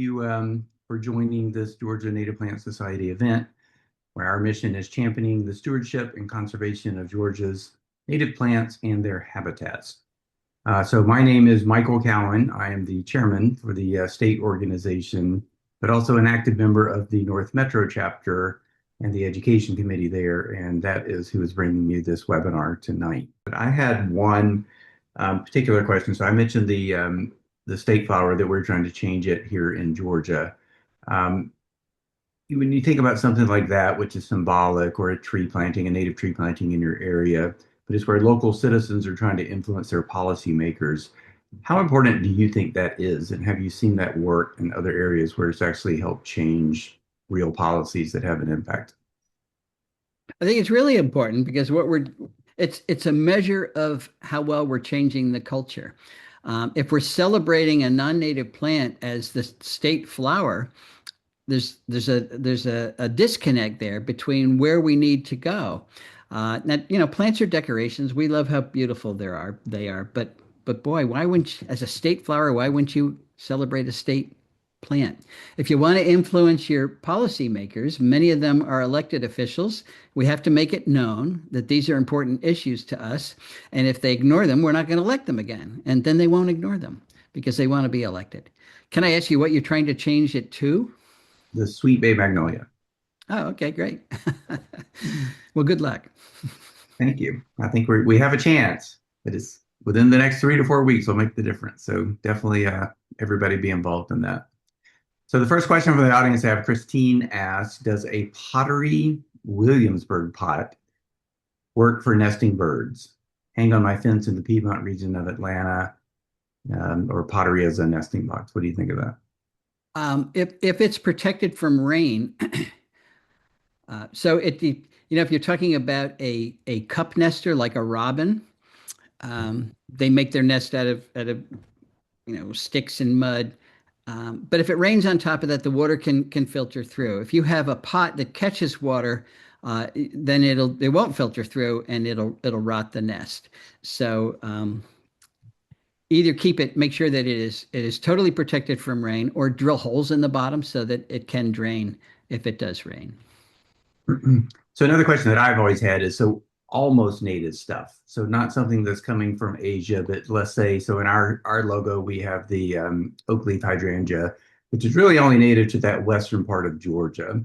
you for joining this Georgia Native Plant Society event, where our mission is championing the stewardship and conservation of Georgia's native plants and their habitats. So my name is Michael Cowan. I am the chairman for the state organization, but also an active member of the North Metro chapter and the education committee there. And that is who is bringing you this webinar tonight. But I had one particular question. So I mentioned the state flower that we're trying to change it here in Georgia. When you think about something like that, which is symbolic, or a tree planting, a native tree planting in your area, but it's where local citizens are trying to influence their policymakers, how important do you think that is? And have you seen that work in other areas where it's actually helped change real policies that have an impact? I think it's really important because it's a measure of how well we're changing the culture. If we're celebrating a non-native plant as the state flower, there's a disconnect there between where we need to go. Now, plants are decorations. We love how beautiful they are, but boy, why wouldn't as a state flower, why wouldn't you celebrate a state plant? If you want to influence your policymakers, many of them are elected officials. We have to make it known that these are important issues to us, and if they ignore them, we're not going to elect them again, and then they won't ignore them because they want to be elected. Can I ask you what you're trying to change it to? The sweet bay magnolia. Oh, okay, great. Well, good luck. Thank you. I think we have a chance. It is within the next 3 to 4 weeks will make the difference. So definitely everybody be involved in that. So the first question from the audience I have, Christine asks, does a pottery Williamsburg pot work for nesting birds? Hang on my fence in the Piedmont region of Atlanta, or pottery as a nesting box. What do you think of that? If it's protected from rain, so if you're talking about a cup nester like a robin, they make their nest out of sticks and mud. But if it rains on top of that, the water can filter through. If you have a pot that catches water, then it won't filter through and it'll rot the nest. So either make sure that it is totally protected from rain, or drill holes in the bottom so that it can drain if it does rain. So another question that I've always had is, so almost native stuff. So not something that's coming from Asia, but let's say, so in our logo, we have the oak leaf hydrangea, which is really only native to that western part of Georgia,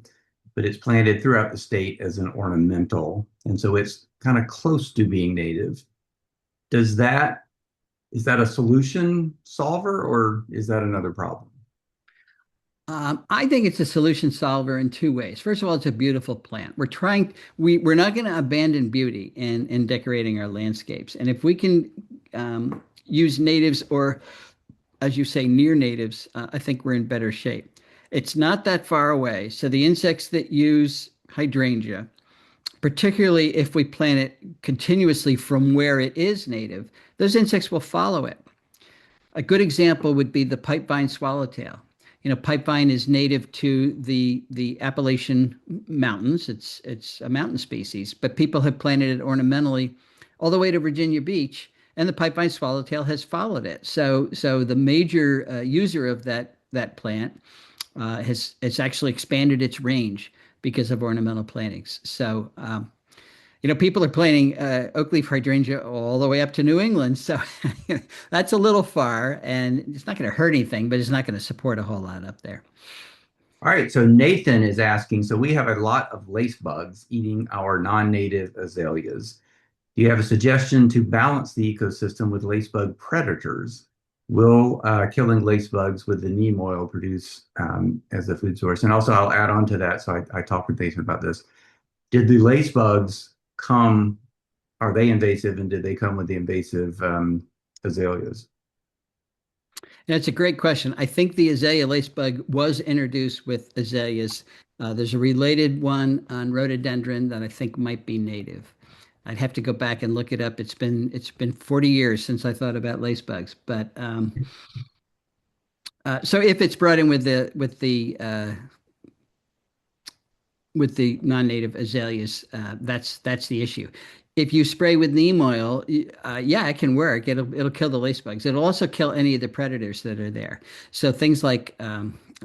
but it's planted throughout the state as an ornamental. And so it's kind of close to being native. Is that a solution solver, or is that another problem? I think it's a solution solver in two ways. First of all, it's a beautiful plant. We're not going to abandon beauty in decorating our landscapes. And if we can use natives, or as you say, near natives, I think we're in better shape. It's not that far away. So the insects that use hydrangea, particularly if we plant it continuously from where it is native, those insects will follow it. A good example would be the pipevine swallowtail. Pipevine is native to the Appalachian Mountains. It's a mountain species, but people have planted it ornamentally all the way to Virginia Beach, and the pipevine swallowtail has followed it. So the major user of that plant has actually expanded its range because of ornamental plantings. So people are planting oak leaf hydrangea all the way up to New England. So that's a little far, and it's not going to hurt anything, but it's not going to support a whole lot up there. All right, so Nathan is asking, so we have a lot of lace bugs eating our non-native azaleas. Do you have a suggestion to balance the ecosystem with lace bug predators? Will killing lace bugs with the neem oil produce as a food source? And also I'll add on to that, so I talked with Nathan about this. Did the lace bugs are they invasive, and did they come with the invasive azaleas? That's a great question. I think the azalea lacebug was introduced with azaleas. There's a related one on rhododendron that I think might be native. I'd have to go back and look it up. It's been 40 years since I thought about lacebugs, but so if it's brought in with the non-native azaleas, that's the issue. If you spray with neem oil, yeah, it can work. It'll kill the lace bugs. It'll also kill any of the predators that are there. So things like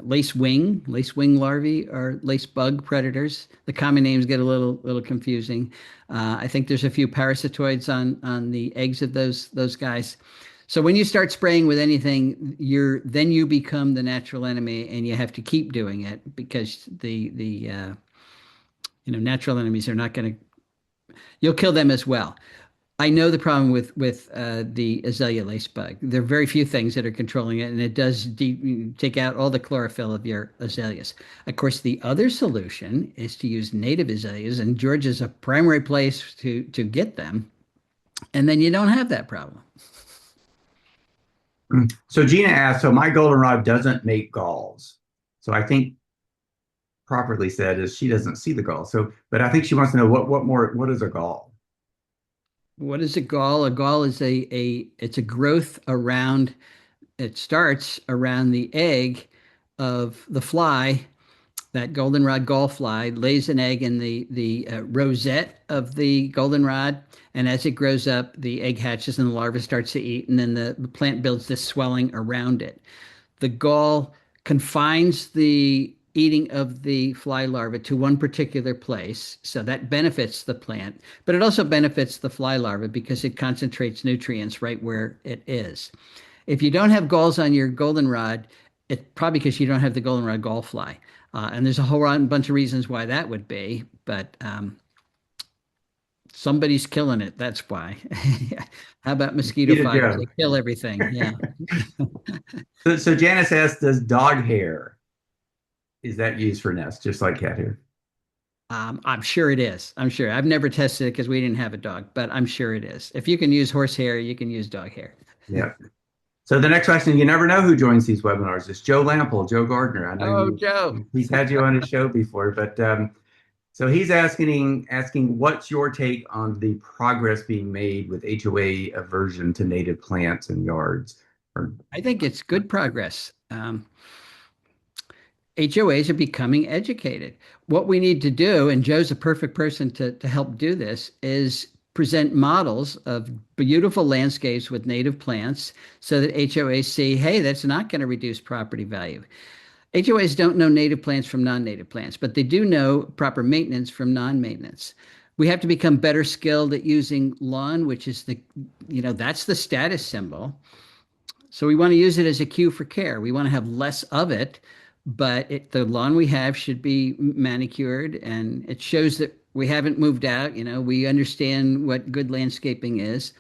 Lace wing larvae are lace bug predators. The common names get a little confusing. I think there's a few parasitoids on the eggs of those guys. So when you start spraying with anything, then you become the natural enemy, and you have to keep doing it because the natural enemies are not going to. You'll kill them as well. I know the problem with the azalea lace bug. There are very few things that are controlling it, and it does take out all the chlorophyll of your azaleas. Of course, the other solution is to use native azaleas, and Georgia's a primary place to get them, and then you don't have that problem. So Gina asked, so my goldenrod doesn't make galls. So I think properly said is she doesn't see the gall. So, but I think she wants to know what is a gall? What is a gall? A gall is it's a growth around. It starts around the egg of the fly. That goldenrod gall fly lays an egg in the rosette of the goldenrod, and as it grows up, the egg hatches and the larva starts to eat, and then the plant builds this swelling around it. The gall confines the eating of the fly larva to one particular place, so that benefits the plant, but it also benefits the fly larva because it concentrates nutrients right where it is. If you don't have galls on your goldenrod, it's probably because you don't have the goldenrod gall fly. And there's a whole bunch of reasons why that would be, but somebody's killing it. That's why. How about mosquito Mosquito fires? Joe. They kill everything. Yeah. So Janice asked, does dog hair, is that used for nests, just like cat hair? I'm sure it is. I'm sure. I've never tested it because we didn't have a dog, but I'm sure it is. If you can use horse hair, you can use dog hair. Yeah. So the next question, you never know who joins these webinars. It's Joe Lample, Joe Gardner. I know Oh, Joe. he's had you on his show before, but so he's asking what's your take on the progress being made with HOA aversion to native plants and yards? Or, I think it's good progress. HOAs are becoming educated. What we need to do, and Joe's a perfect person to help do this, is present models of beautiful landscapes with native plants so that HOAs see, hey, that's not going to reduce property value. HOAs don't know native plants from non-native plants, but they do know proper maintenance from non-maintenance. We have to become better skilled at using lawn, which is that's the status symbol. So we want to use it as a cue for care. We want to have less of it, but the lawn we have should be manicured, and it shows that we haven't moved out. We understand what good landscaping is.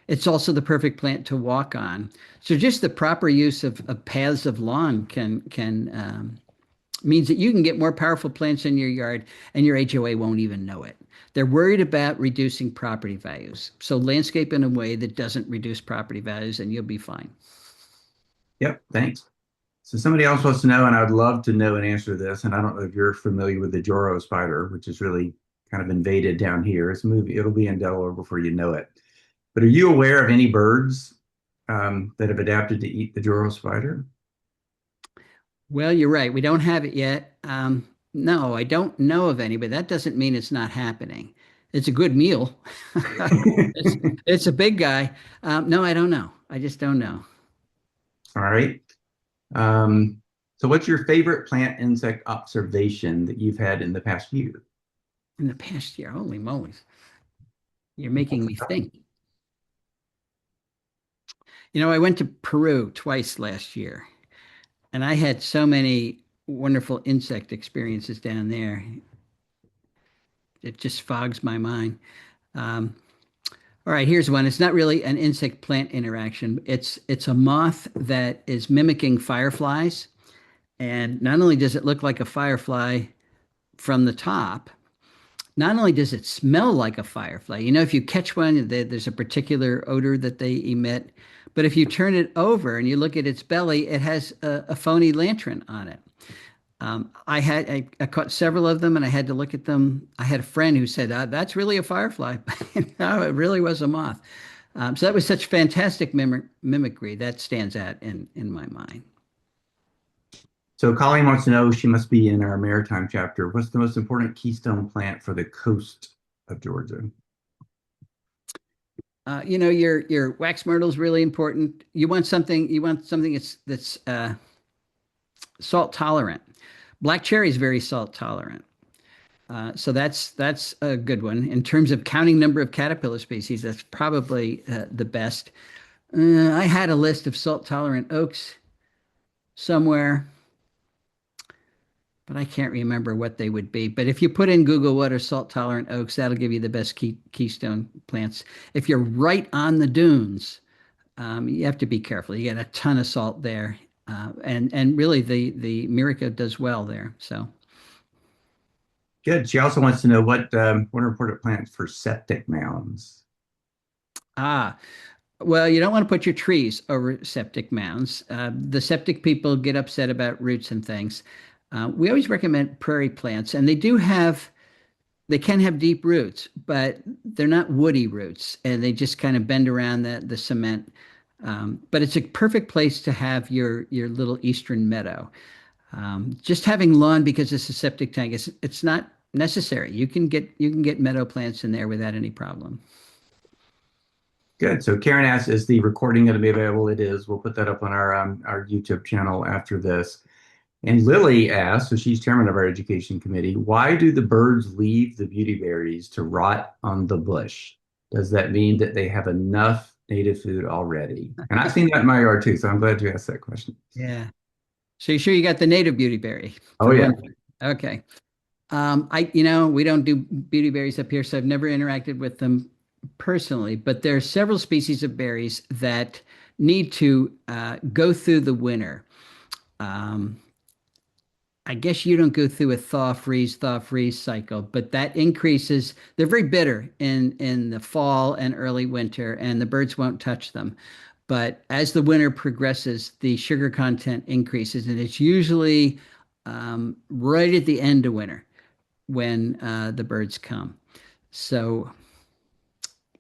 It's also the perfect plant to walk on. So just the proper use of paths of lawn can means that you can get more powerful plants in your yard, and your HOA won't even know it. They're worried about reducing property values. So landscape in a way that doesn't reduce property values, and you'll be fine. yep, thanks. So somebody else wants to know, and I would love to know an answer to this, and I don't know if you're familiar with the Joro spider, which is really kind of invaded down here. It'll be in Delaware before you know it. But are you aware of any birds that have adapted to eat the Joro spider? Well, you're right. We don't have it yet. No, I don't know of any, but that doesn't mean it's not happening. It's a good meal. It's a big guy. No, I don't know. I just don't know. All right. So what's your favorite plant insect observation that you've had in the past year? In the past year, holy moly, you're making me think. I went to Peru twice last year, and I had so many wonderful insect experiences down there. It just fogs my mind. Um, all right, here's one. It's not really an insect plant interaction. It's a moth that is mimicking fireflies. And not only does it look like a firefly from the top, not only does it smell like a firefly. If you catch one, there's a particular odor that they emit. But if you turn it over and you look at its belly, it has a phony lantern on it. I caught several of them, and I had to look at them. I had a friend who said, "That's really a firefly." No, it really was a moth. So that was such fantastic mimicry that stands out in my mind. So Colleen wants to know, she must be in our maritime chapter. What's the most important keystone plant for the coast of Georgia? Your wax myrtle is really important. You want something that's Salt tolerant. Black cherry is very salt tolerant. So that's a good one. In terms of counting number of caterpillar species, that's probably the best. I had a list of salt tolerant oaks somewhere, but I can't remember what they would be. But if you put in Google what are salt tolerant oaks, that'll give you the best keystone plants. If you're right on the dunes, you have to be careful. You get a ton of salt there, and really the Miraca does well there. So Good. She also wants to know what are important plants for septic mounds. ah, well, you don't want to put your trees over septic mounds. The septic people get upset about roots and things. We always recommend prairie plants, and they can have deep roots, but they're not woody roots, and they just kind of bend around the cement. But it's a perfect place to have your little eastern meadow. Just having lawn because it's a septic tank it's not necessary. You can get meadow plants in there without any problem. Good. So Karen asks, is the recording going to be available? It is. We'll put that up on our YouTube channel after this. And Lily asks, so she's chairman of our education committee, why do the birds leave the beauty berries to rot on the bush? Does that mean that they have enough native food already? And I've seen that in my yard too, so I'm glad you asked that question. Yeah. So you sure you got the native beautyberry Oh for yeah. one thing? Okay. We don't do beautyberries up here, so I've never interacted with them personally, but there are several species of berries that need to go through the winter. Um, I guess you don't go through a thaw freeze cycle, but that increases. They're very bitter in the fall and early winter, and the birds won't touch them. But as the winter progresses, the sugar content increases, and it's usually right at the end of winter when the birds come. So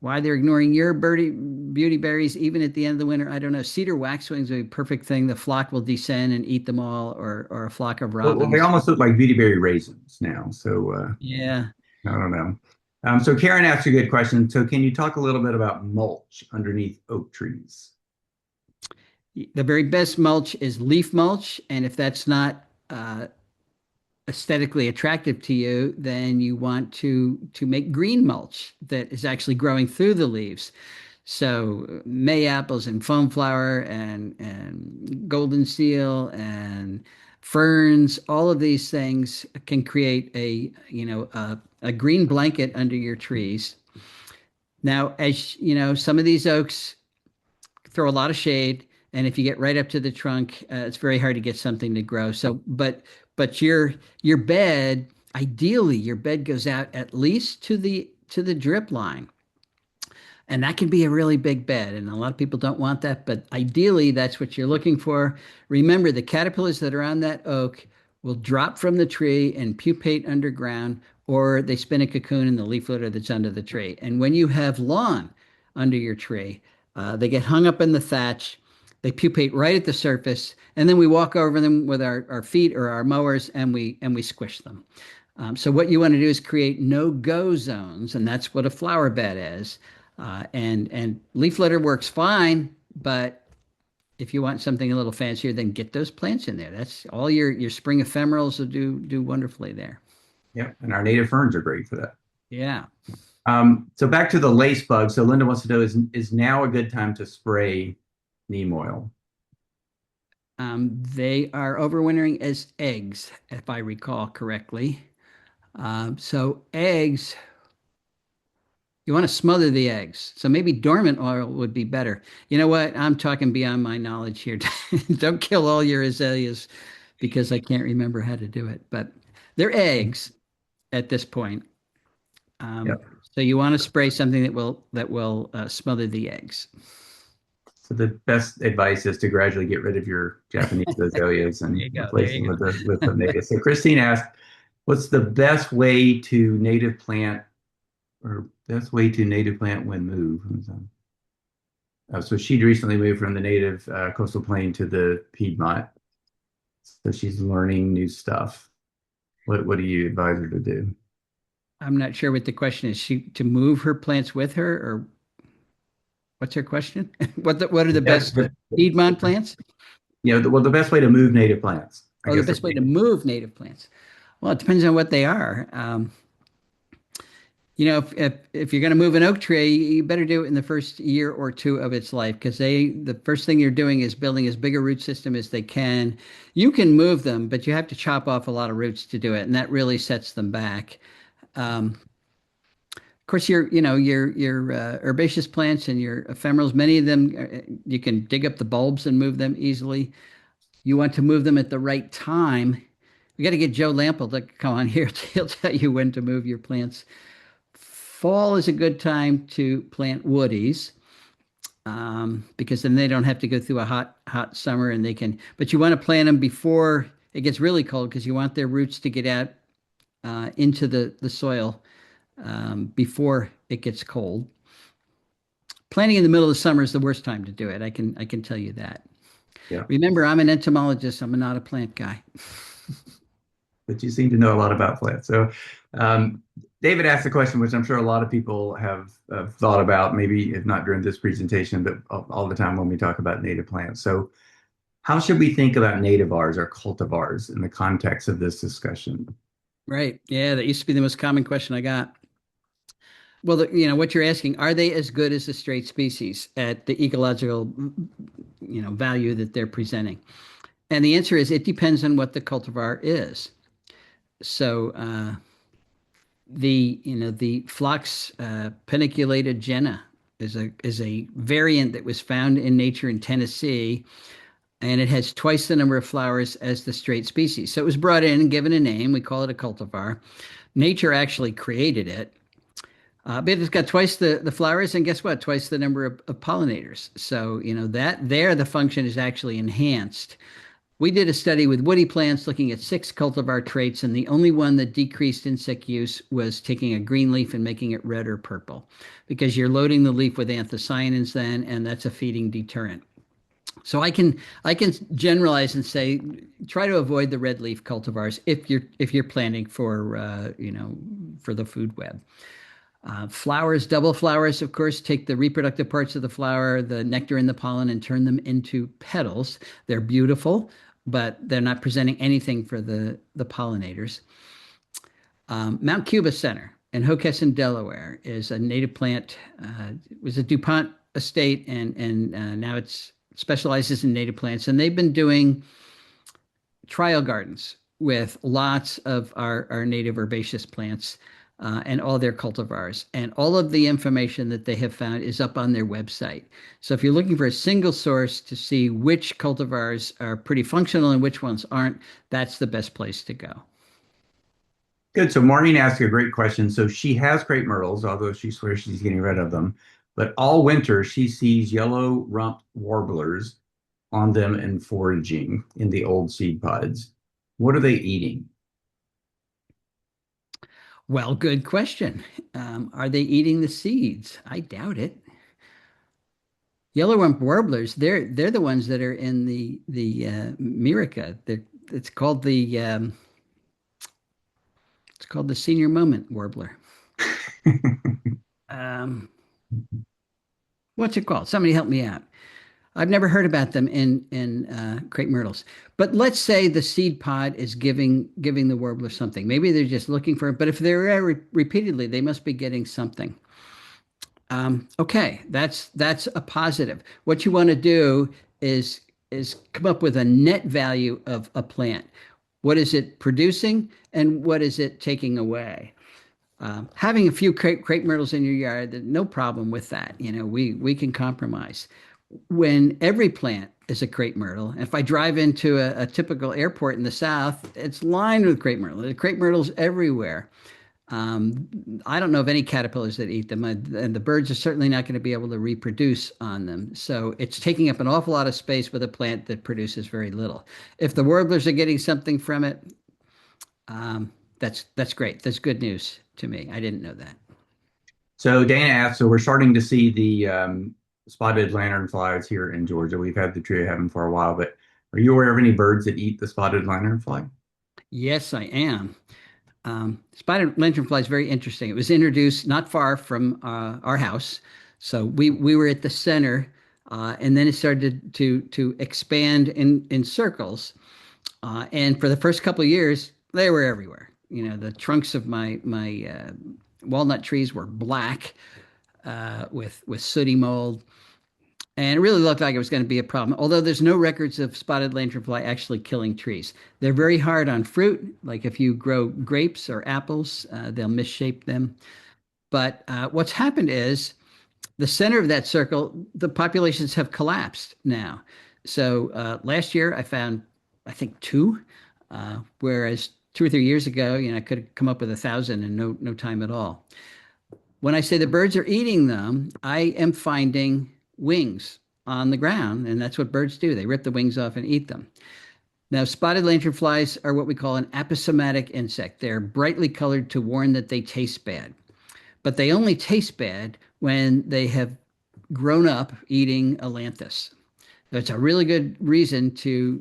why they're ignoring your beauty berries even at the end of the winter, I don't know. Cedar waxwings are a perfect thing. The flock will descend and eat them all, or a flock of Well, they robins. almost look like beautyberry raisins now. So Yeah. I don't know. So Karen asked a good question. So can you talk a little bit about mulch underneath oak trees? The very best mulch is leaf mulch. And if that's not uh, aesthetically attractive to you, then you want to make green mulch that is actually growing through the leaves. So May apples and foam flower and golden seal and ferns, all of these things can create a green blanket under your trees. Now, as you know, some of these oaks throw a lot of shade, and if you get right up to the trunk, it's very hard to get something to grow. So, but your bed, ideally, your bed goes out at least to the drip line. And that can be a really big bed, and a lot of people don't want that, but ideally, that's what you're looking for. Remember, the caterpillars that are on that oak will drop from the tree and pupate underground, or they spin a cocoon in the leaf litter that's under the tree. And when you have lawn under your tree, they get hung up in the thatch, they pupate right at the surface, and then we walk over them with our feet or our mowers, and we squish them. So what you want to do is create no-go zones, and that's what a flower bed is. And leaf litter works fine, but if you want something a little fancier, then get those plants in there. That's all your spring ephemerals will do wonderfully there. Yep. And our native ferns are great for that. Yeah. So back to the lace bug. So Linda wants to know, is now a good time to spray neem oil? They are overwintering as eggs, if I recall correctly. So eggs, you want to smother the eggs. So maybe dormant oil would be better. You know what? I'm talking beyond my knowledge here. Don't kill all your azaleas because I can't remember how to do it. But they're eggs at this point. Yep. So you want to spray something that will smother the eggs. So the best advice is to gradually get rid of your Japanese azaleas There and you go. There replace them you with go. the native. So Christine asked, what's the best way to native plant or best way to native plant when moved? So she'd recently moved from the native coastal plain to the Piedmont. So she's learning new stuff. What do you advise her to do? I'm not sure what the question is. She to move her plants with her, or what's her question? What are the That's best Piedmont plants? the best way to move native plants. I Oh, the guess. best way to move native plants. Well, it depends on what they are. If you're going to move an oak tree, you better do it in the first year or two of its life because the first thing you're doing is building as big a root system as they can. You can move them, but you have to chop off a lot of roots to do it, and that really sets them back. Of course, your herbaceous plants and your ephemerals, many of them you can dig up the bulbs and move them easily. You want to move them at the right time. We got to get Joe Lample to come on here. He'll tell you when to move your plants. Fall is a good time to plant woodies because then they don't have to go through a hot summer and they can. But you want to plant them before it gets really cold because you want their roots to get out into the soil before it gets cold. Planting in the middle of the summer is the worst time to do it. I can tell you that. Yeah. Remember, I'm an entomologist. I'm not a plant guy. But you seem to know a lot about plants. So, David asked a question, which I'm sure a lot of people have thought about, maybe if not during this presentation, but all the time when we talk about native plants. So, how should we think about nativars or cultivars in the context of this discussion? Right. Yeah, that used to be the most common question I got. Well, what you're asking, are they as good as the straight species at the ecological, value that they're presenting? And the answer is it depends on what the cultivar is. So the Phlox peniculated Jenna is a variant that was found in nature in Tennessee, and it has twice the number of flowers as the straight species. So it was brought in and given a name. We call it a cultivar. Nature actually created it. But it's got twice the flowers, and guess what? Twice the number of pollinators. So, that there the function is actually enhanced. We did a study with woody plants looking at 6 cultivar traits, and the only one that decreased insect use was taking a green leaf and making it red or purple, because you're loading the leaf with anthocyanins then, and that's a feeding deterrent. So I can generalize and say try to avoid the red leaf cultivars if you're planting for the food web. Flowers, double flowers, of course, take the reproductive parts of the flower, the nectar and the pollen, and turn them into petals. They're beautiful, but they're not presenting anything for the pollinators. Mount Cuba Center in Hockessin, Delaware, is a native plant. It was a DuPont estate, and now it specializes in native plants. And they've been doing trial gardens with lots of our native herbaceous plants and all their cultivars. And all of the information that they have found is up on their website. So if you're looking for a single source to see which cultivars are pretty functional and which ones aren't, that's the best place to go. Good. So Maureen asked a great question. So she has crepe myrtles, although she swears she's getting rid of them. But all winter she sees yellow rumped warblers on them and foraging in the old seed pods. What are they eating? Well, good question. Are they eating the seeds? I doubt it. Yellow rump warblers, they're the ones that are in the Mirica. It's called the senior moment warbler. Um, what's it called? Somebody help me out. I've never heard about them in crepe myrtles. But let's say the seed pod is giving the warbler something. Maybe they're just looking for it. But if they're there repeatedly, they must be getting something. Okay, that's a positive. What you want to do is come up with a net value of a plant. What is it producing, and what is it taking away? Having a few crepe myrtles in your yard, no problem with that. We can compromise. When every plant is a crepe myrtle, if I drive into a typical airport in the South, it's lined with crepe myrtle. There are crepe myrtles everywhere. I don't know of any caterpillars that eat them, and the birds are certainly not going to be able to reproduce on them. So it's taking up an awful lot of space with a plant that produces very little. If the warblers are getting something from it, that's great. That's good news to me. I didn't know that. So Dana asked, so we're starting to see the spotted lanternflies here in Georgia. We've had the tree of heaven for a while, but are you aware of any birds that eat the spotted lanternfly? Yes, I am. Spotted lanternfly is very interesting. It was introduced not far from our house, so we were at the center, and then it started to expand in circles. And for the first couple of years, they were everywhere. The trunks of my walnut trees were black with sooty mold, and it really looked like it was going to be a problem. Although there's no records of spotted lanternfly actually killing trees. They're very hard on fruit. Like if you grow grapes or apples, they'll misshape them. But what's happened is the center of that circle, the populations have collapsed now. So last year I found, I think, two, whereas 2 or 3 years ago, I could have come up with 1,000 in no time at all. When I say the birds are eating them, I am finding wings on the ground, and that's what birds do. They rip the wings off and eat them. Now, spotted lanternflies are what we call an aposematic insect. They're brightly colored to warn that they taste bad, but they only taste bad when they have grown up eating Atlantis. That's a really good reason to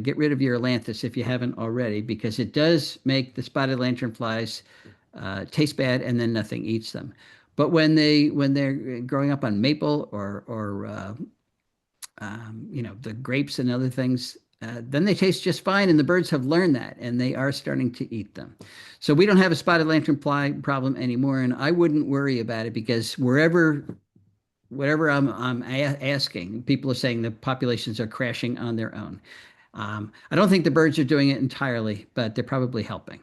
get rid of your Atlantis if you haven't already, because it does make the spotted lanternflies taste bad, and then nothing eats them. But when they're growing up on maple or the grapes and other things, then they taste just fine, and the birds have learned that, and they are starting to eat them. So we don't have a spotted lanternfly problem anymore, and I wouldn't worry about it because whatever I'm asking, people are saying the populations are crashing on their own. I don't think the birds are doing it entirely, but they're probably helping.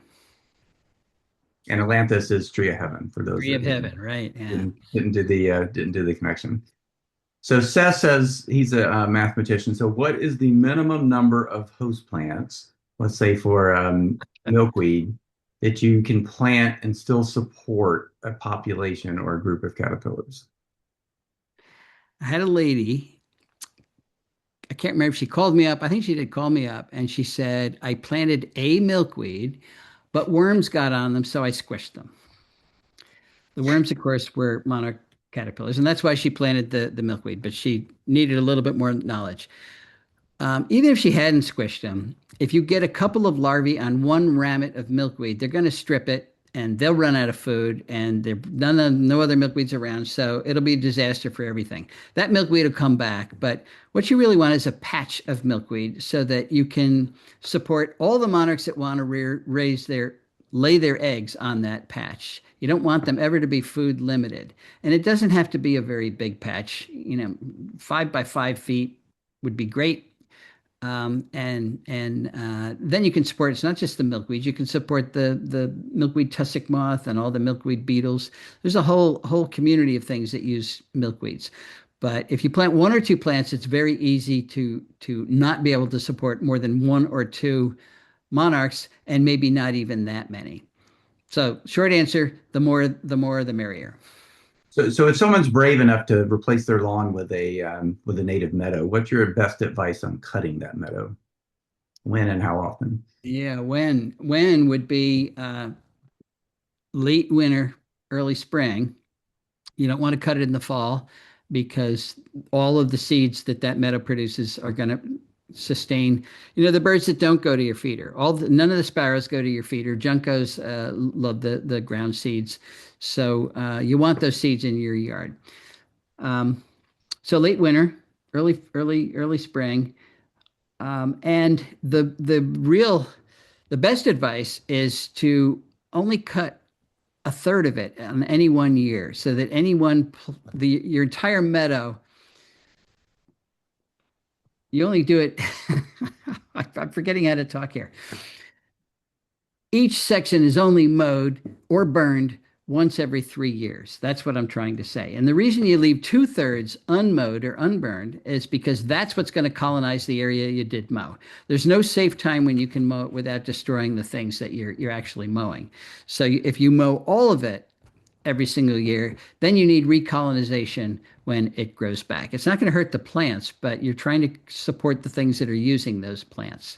And Atlantis is tree of heaven for those Tree that of heaven, right? Yeah. didn't do the connection. So Seth says he's a mathematician. So what is the minimum number of host plants, let's say for milkweed, that you can plant and still support a population or a group of caterpillars? I had a lady, I can't remember if she called me up. I think she did call me up, and she said, I planted a milkweed, but worms got on them, so I squished them. The worms, of course, were monarch caterpillars, and that's why she planted the milkweed, but she needed a little bit more knowledge. Even if she hadn't squished them, if you get a couple of larvae on one rammet of milkweed, they're going to strip it and they'll run out of food, and no other milkweeds around, so it'll be a disaster for everything. That milkweed will come back, but what you really want is a patch of milkweed so that you can support all the monarchs that want to lay their eggs on that patch. You don't want them ever to be food limited, and it doesn't have to be a very big patch. 5 by 5 feet would be great. And then you can support, it's not just the milkweed, you can support the milkweed tussock moth and all the milkweed beetles. There's a whole community of things that use milkweeds. But if you plant one or two plants, it's very easy to not be able to support more than one or two monarchs, and maybe not even that many. So short answer, the more the merrier. So if someone's brave enough to replace their lawn with a native meadow, what's your best advice on cutting that meadow? When and how often? Yeah, when would be late winter, early spring. You don't want to cut it in the fall because all of the seeds that meadow produces are going to sustain. The birds that don't go to your feeder. None of the sparrows go to your feeder. Juncos love the ground seeds, so you want those seeds in your yard. Um, so late winter, early spring, and the best advice is to only cut a third of it on any one year, so that your entire meadow, you only do it. I'm forgetting how to talk here. Each section is only mowed or burned once every 3 years. That's what I'm trying to say. And the reason you leave 2/3 unmowed or unburned is because that's what's going to colonize the area you did mow. There's no safe time when you can mow it without destroying the things that you're actually mowing. So if you mow all of it every single year, then you need recolonization when it grows back. It's not going to hurt the plants, but you're trying to support the things that are using those plants.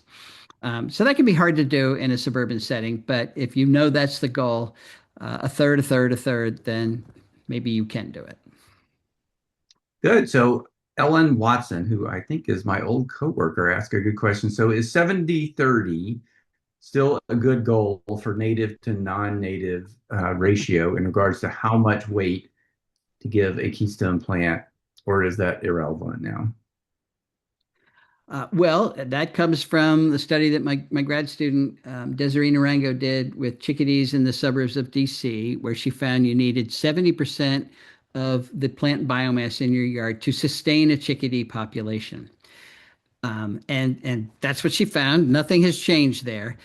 So that can be hard to do in a suburban setting, but if you know that's the goal, a third, a third, a third, then maybe you can do it. Good. So Ellen Watson, who I think is my old coworker, asked a good question. So is 70/30 still a good goal for native to non-native ratio in regards to how much weight to give a keystone plant, or is that irrelevant now? Well, that comes from the study that my grad student Desiree Narango did with chickadees in the suburbs of DC, where she found you needed 70% of the plant biomass in your yard to sustain a chickadee population. And that's what she found. Nothing has changed there.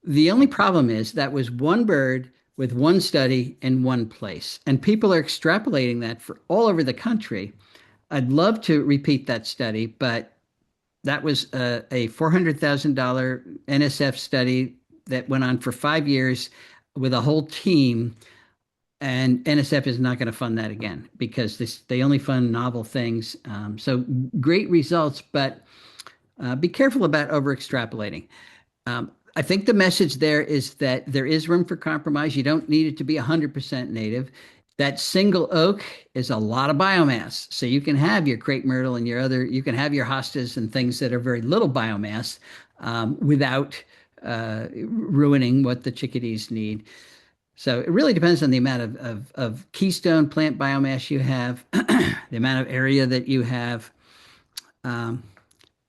The only problem is that was one bird with one study in one place, and people are extrapolating that for all over the country. I'd love to repeat that study, but that was a $400,000 NSF study that went on for 5 years with a whole team. And NSF is not going to fund that again because they only fund novel things. So great results, but be careful about over extrapolating. I think the message there is that there is room for compromise. You don't need it to be 100% native. That single oak is a lot of biomass. So you can have your crepe myrtle and you can have your hostas and things that are very little biomass without ruining what the chickadees need. So it really depends on the amount of keystone plant biomass you have, the amount of area that you have. Um,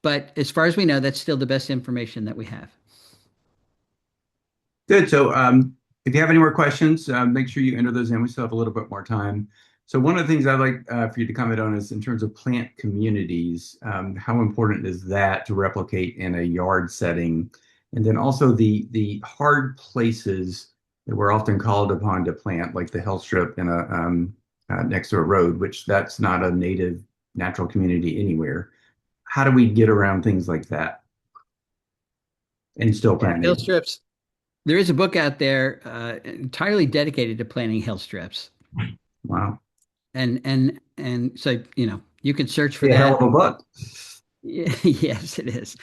but as far as we know, that's still the best information that we have. Good. So if you have any more questions, make sure you enter those in. We still have a little bit more time. So one of the things I'd like for you to comment on is in terms of plant communities, how important is that to replicate in a yard setting? And then also the hard places that we're often called upon to plant, like the health strip in next to a road, which that's not a native natural community anywhere. How do we get around things like that and still Yeah, plant hill native? strips. There is a book out there entirely dedicated to planting hill strips, Wow. and so you can search for Be a hell that. of a book. Yes, it is.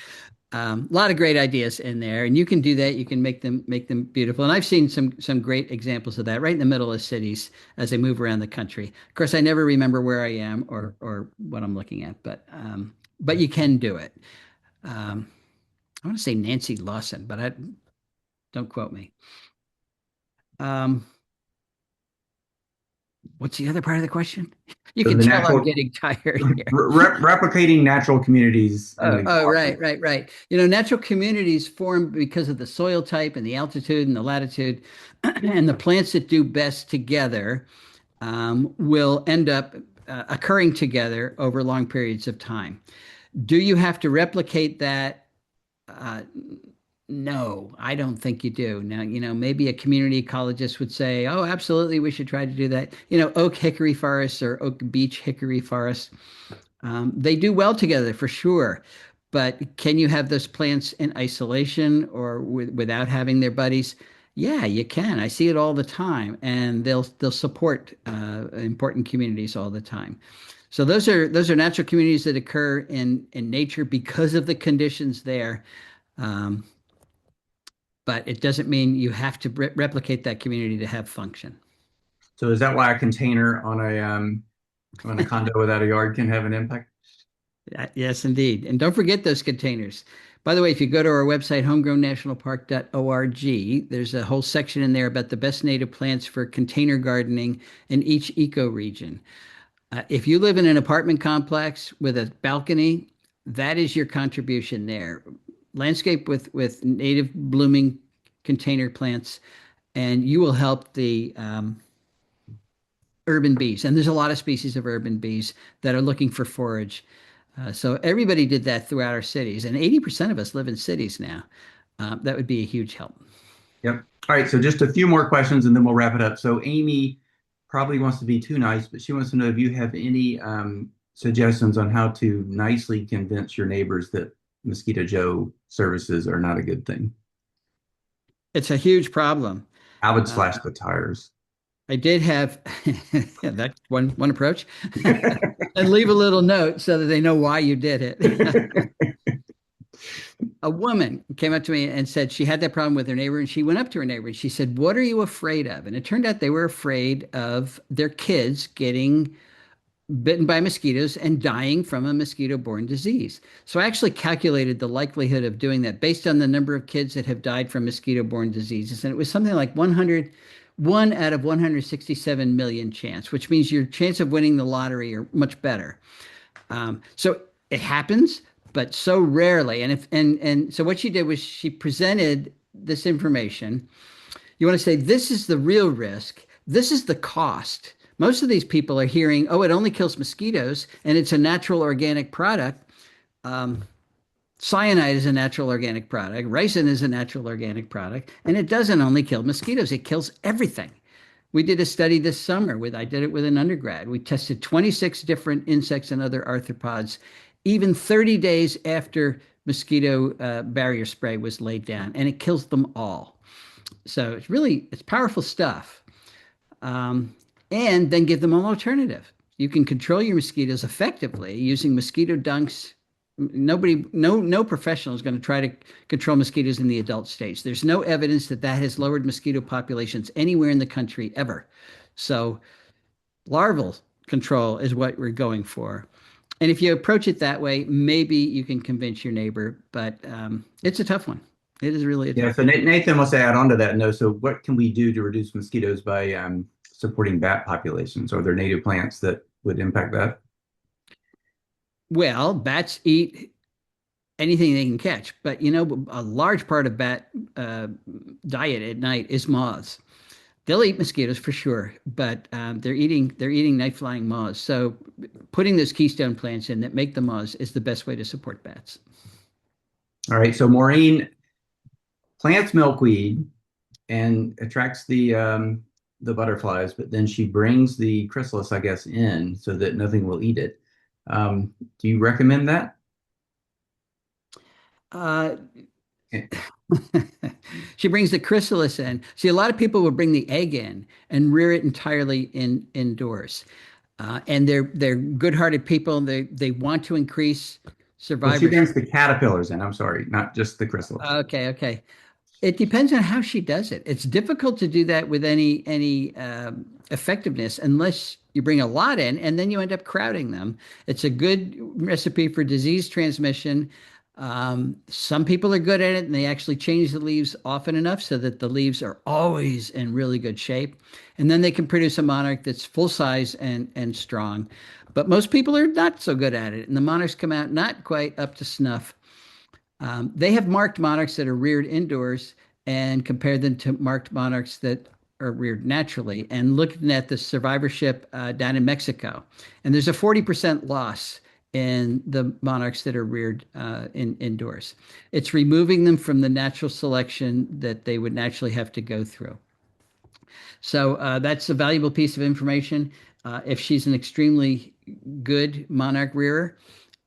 A lot of great ideas in there, and you can do that. You can make them beautiful. And I've seen some great examples of that right in the middle of cities as they move around the country. Of course, I never remember where I am or what I'm looking at, but you can do it. I want to say Nancy Lawson, but I don't quote me. Um, what's the other part of the question? You So can the tell I'm natural getting tired here. replicating natural communities in Oh, a oh, larger. right. Natural communities form because of the soil type and the altitude and the latitude, and the plants that do best together will end up occurring together over long periods of time. Do you have to replicate that? Uh, no, I don't think you do. Now, maybe a community ecologist would say, oh, absolutely, we should try to do that. Oak hickory forests or oak beech hickory forests, they do well together for sure. But can you have those plants in isolation or without having their buddies? Yeah, you can. I see it all the time, and they'll support important communities all the time. So those are natural communities that occur in nature because of the conditions there. Um, but it doesn't mean you have to replicate that community to have function. So is that why a container on a condo without a yard can have an impact? Yes, indeed. And don't forget those containers. By the way, if you go to our website, homegrownnationalpark.org, there's a whole section in there about the best native plants for container gardening in each ecoregion. If you live in an apartment complex with a balcony, that is your contribution there. Landscape with native blooming container plants, and you will help the urban bees. And there's a lot of species of urban bees that are looking for forage. So everybody did that throughout our cities, and 80% of us live in cities now. That would be a huge help. Yep. All right. So just a few more questions and then we'll wrap it up. So Amy probably wants to be too nice, but she wants to know if you have any suggestions on how to nicely convince your neighbors that Mosquito Joe services are not a good thing. It's a huge problem. I would Uh, slash the tires. I did have yeah, that one approach, and leave a little note so that they know why you did it. A woman came up to me and said she had that problem with her neighbor, and she went up to her neighbor and she said, "What are you afraid of?" And it turned out they were afraid of their kids getting bitten by mosquitoes and dying from a mosquito-borne disease. So I actually calculated the likelihood of doing that based on the number of kids that have died from mosquito-borne diseases, and it was something like 1 out of 167 million chance, which means your chance of winning the lottery are much better. So it happens, but so rarely. And so what she did was she presented this information. You want to say this is the real risk. This is the cost. Most of these people are hearing, oh, it only kills mosquitoes and it's a natural organic product. Um, Cyanide is a natural organic product. Ricin is a natural organic product, and it doesn't only kill mosquitoes; it kills everything. We did a study this summer with, I did it with an undergrad. We tested 26 different insects and other arthropods, even 30 days after mosquito barrier spray was laid down, and it kills them all. So it's powerful stuff. Um, and then give them an alternative. You can control your mosquitoes effectively using mosquito dunks. No professional is going to try to control mosquitoes in the adult stage. There's no evidence that that has lowered mosquito populations anywhere in the country ever. So larval control is what we're going for. And if you approach it that way, maybe you can convince your neighbor, but it's a tough one. It is really a Yeah, tough so one. Nathan wants to add on to that. No, so what can we do to reduce mosquitoes by supporting bat populations? Are there native plants that would impact that? Well, bats eat anything they can catch, but a large part of bat diet at night is moths. They'll eat mosquitoes for sure, but they're eating night flying moths. So putting those keystone plants in that make the moths is the best way to support bats. All right, so Maureen plants milkweed and attracts the butterflies, but then she brings the chrysalis, I guess, in so that nothing will eat it. Do you recommend that? Uh, Eh, she brings the chrysalis in. See, a lot of people will bring the egg in and rear it entirely indoors. And they're good-hearted people. They want to increase Well, she survivorship. brings the caterpillars in. I'm sorry, not just the chrysalis. Okay, okay. It depends on how she does it. It's difficult to do that with any effectiveness unless you bring a lot in and then you end up crowding them. It's a good recipe for disease transmission. Some people are good at it and they actually change the leaves often enough so that the leaves are always in really good shape. And then they can produce a monarch that's full size and strong. But most people are not so good at it, and the monarchs come out not quite up to snuff. They have marked monarchs that are reared indoors and compare them to marked monarchs that are reared naturally, and looking at the survivorship down in Mexico. And there's a 40% loss in the monarchs that are reared indoors. It's removing them from the natural selection that they would naturally have to go through. So that's a valuable piece of information. If she's an extremely good monarch rearer,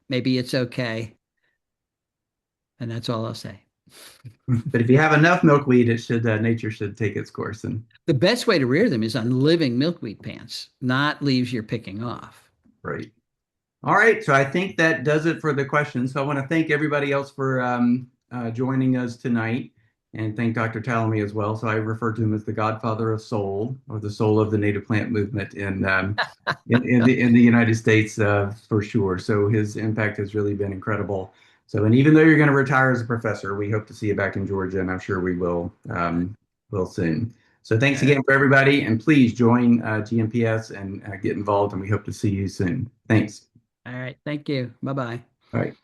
maybe it's okay. And that's all I'll say. But if you have enough milkweed, nature should take its course. And The best way to rear them is on living milkweed plants, not leaves you're picking off. right. All right, so I think that does it for the questions. So I want to thank everybody else for joining us tonight, and thank Dr. Tallamy as well. So I refer to him as the godfather of soul, or the soul of the native plant movement in the United States for sure. So his impact has really been incredible. So, and even though you're going to retire as a professor, we hope to see you back in Georgia, and I'm sure we will soon. So thanks again for everybody, and please join GMPS and get involved, and we hope to see you soon. Thanks. All right. Thank you. Bye bye. All right.